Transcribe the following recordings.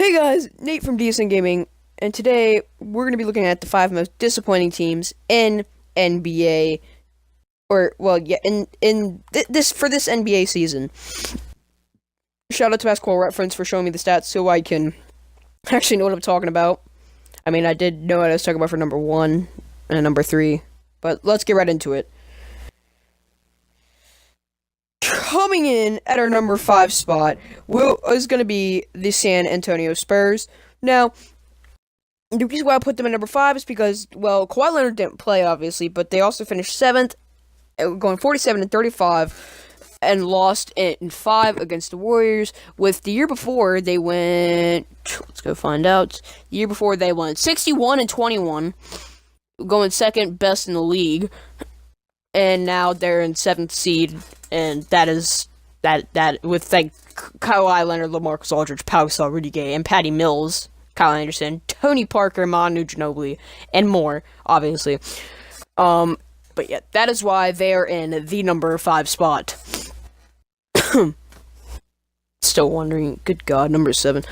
Hey guys, Nate from Decent Gaming, and today we're going to be looking at the 5 most disappointing teams in NBA, this for this NBA season. Shout out to Basketball Reference for showing me the stats so I can actually know what I'm talking about. I mean, I did know what I was talking about for number 1 and number 3, but let's get right into it. Coming in at our number 5 spot is going to be the San Antonio Spurs. Now, the reason why I put them at number 5 is because, well, Kawhi Leonard didn't play, obviously, but they also finished 7th, going 47-35, and lost in 5 against the Warriors. With the year before, they went, let's go find out, the year before they went 61-21, going second best in the league, and now they're in 7th seed. And that is that with like Kawhi Leonard, LaMarcus Aldridge, Pau Gasol, Rudy Gay, and Patty Mills, Kyle Anderson, Tony Parker, Manu Ginobili, and more, obviously. But yeah, that is why they are in the number 5 spot. Still wondering, good God, number 7.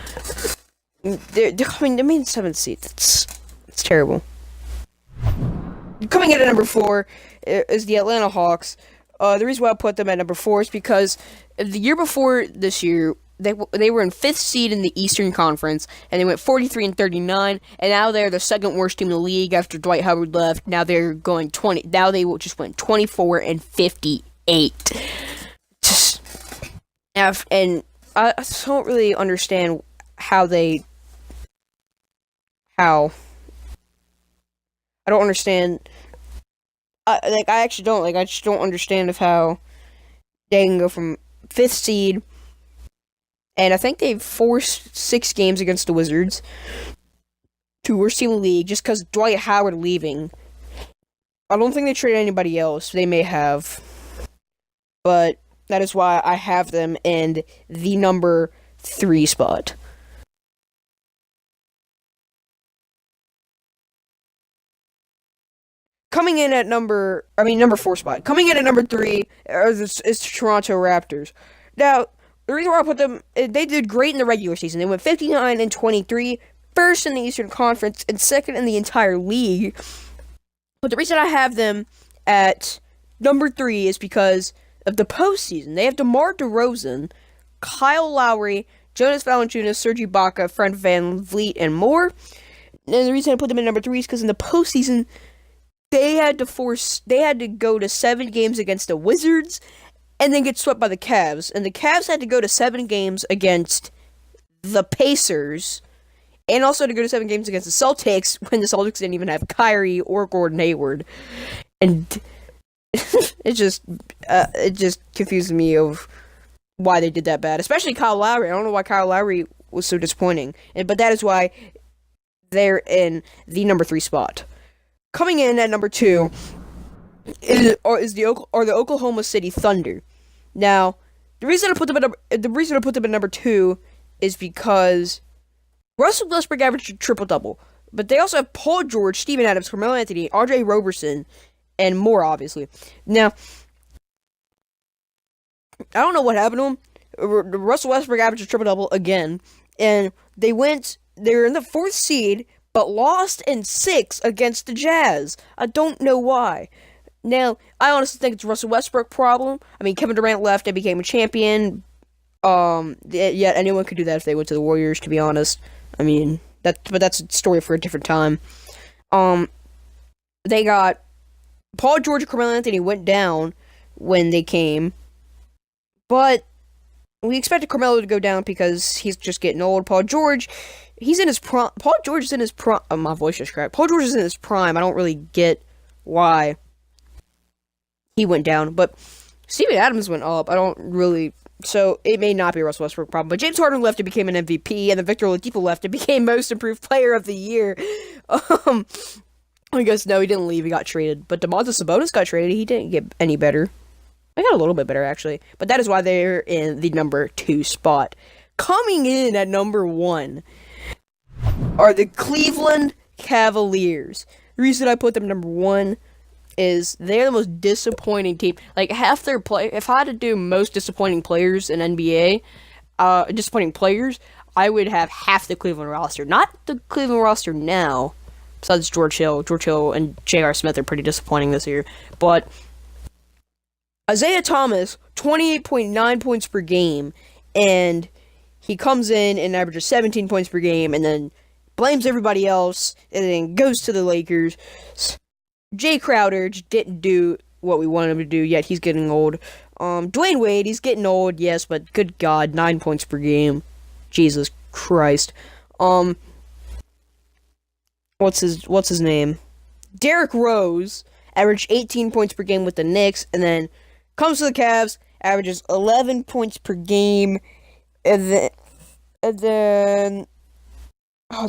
They're coming. They made 7th seed. It's terrible. Coming in at number 4 is the Atlanta Hawks. The reason why I put them at number 4 is because the year before this year, they were in 5th seed in the Eastern Conference, and they went 43-39, and now they're the second worst team in the league after Dwight Howard left. Now they're going 20. Now they just went 24-58. And I don't really understand how. I don't understand. I actually don't. I just don't understand of how they can go from 5th seed, and I think they've forced 6 games against the Wizards, to worst team in the league, just because Dwight Howard leaving. I don't think they traded anybody else. They may have, but that is why I have them in the number 3 spot. Coming in at number 4 spot. Coming in at number 3 is Toronto Raptors. Now, the reason why I put them, they did great in the regular season. They went 59-23, first in the Eastern Conference, and second in the entire league. But the reason I have them at number 3 is because of the postseason. They have DeMar DeRozan, Kyle Lowry, Jonas Valanciunas, Serge Ibaka, Fred VanVleet, and more. And the reason I put them at number 3 is because in the postseason, they had to go to 7 games against the Wizards and then get swept by the Cavs. And the Cavs had to go to 7 games against the Pacers and also to go to 7 games against the Celtics when the Celtics didn't even have Kyrie or Gordon Hayward. And it just confuses me of why they did that bad, especially Kyle Lowry. I don't know why Kyle Lowry was so disappointing. But that is why they're in the number 3 spot. Coming in at number 2 is the Oklahoma City Thunder. Now, the reason I put them at number 2 is because Russell Westbrook averaged a triple-double, but they also have Paul George, Steven Adams, Carmelo Anthony, R.J. Roberson, and more, obviously. Now, I don't know what happened to him. Russell Westbrook averaged a triple-double again, and they were in the 4th seed, but lost in 6 against the Jazz. I don't know why. Now, I honestly think it's a Russell Westbrook problem. I mean, Kevin Durant left and became a champion. Yeah, anyone could do that if they went to the Warriors, to be honest. I mean, but that's a story for a different time. They got Paul George and Carmelo Anthony went down when they came, but we expected Carmelo to go down because he's just getting old. Paul George, he's in his prime. Paul George is in his prime. My voice just cracked. Paul George is in his prime. I don't really get why he went down, but Steven Adams went up. I don't really. So it may not be a Russell Westbrook problem, but James Harden left and became an MVP, and then Victor Oladipo left and became Most Improved Player of the Year. I guess no, he didn't leave. He got traded, but Domantas Sabonis got traded. He didn't get any better. I got a little bit better, actually. But that is why they're in the number 2 spot. Coming in at number 1 are the Cleveland Cavaliers. The reason I put them number 1 is they're the most disappointing team. Like, half their play. If I had to do most disappointing players in NBA, disappointing players, I would have half the Cleveland roster. Not the Cleveland roster now, besides George Hill. George Hill and J.R. Smith are pretty disappointing this year. But Isaiah Thomas, 28.9 points per game, and he comes in and averages 17 points per game, and then blames everybody else, and then goes to the Lakers. Jay Crowder just didn't do what we wanted him to do, yet he's getting old. Dwayne Wade, he's getting old, yes, but good God, 9 points per game. Jesus Christ. What's his name? Derrick Rose averaged 18 points per game with the Knicks, and then comes to the Cavs, averages 11 points per game, and then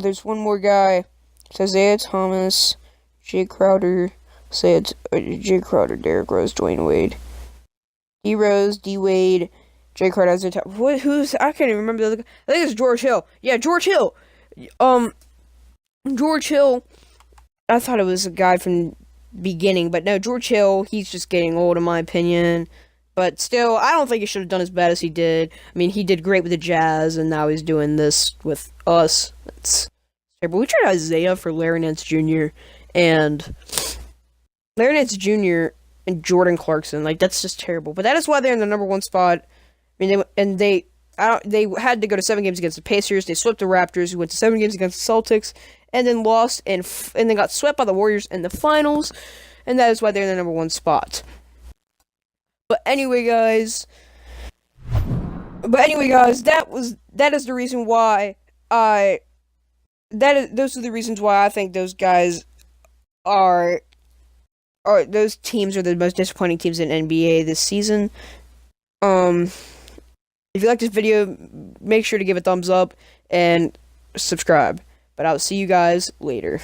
there's one more guy. It's Isaiah Thomas, Jay Crowder, Jay Crowder, Derrick Rose, Dwayne Wade. D Rose, D Wade, Jay Crowder, Isaiah Thomas. Who's I can't even remember the other guy. I think it's George Hill. Yeah, George Hill. George Hill. I thought it was a guy from beginning, but no, George Hill, he's just getting old in my opinion. But still, I don't think he should have done as bad as he did. I mean, he did great with the Jazz, and now he's doing this with us. It's terrible. We tried Isaiah for Larry Nance Jr. and Larry Nance Jr. and Jordan Clarkson. Like, that's just terrible. But that is why they're in the number one spot. I mean, they had to go to 7 games against the Pacers. They swept the Raptors, who went to 7 games against the Celtics, and then lost and then got swept by the Warriors in the finals. And that is why they're in the number one spot. But anyway, guys, that is the reason why those are the reasons why I think those guys those teams are the most disappointing teams in NBA this season. If you like this video, make sure to give a thumbs up and subscribe. But I'll see you guys later.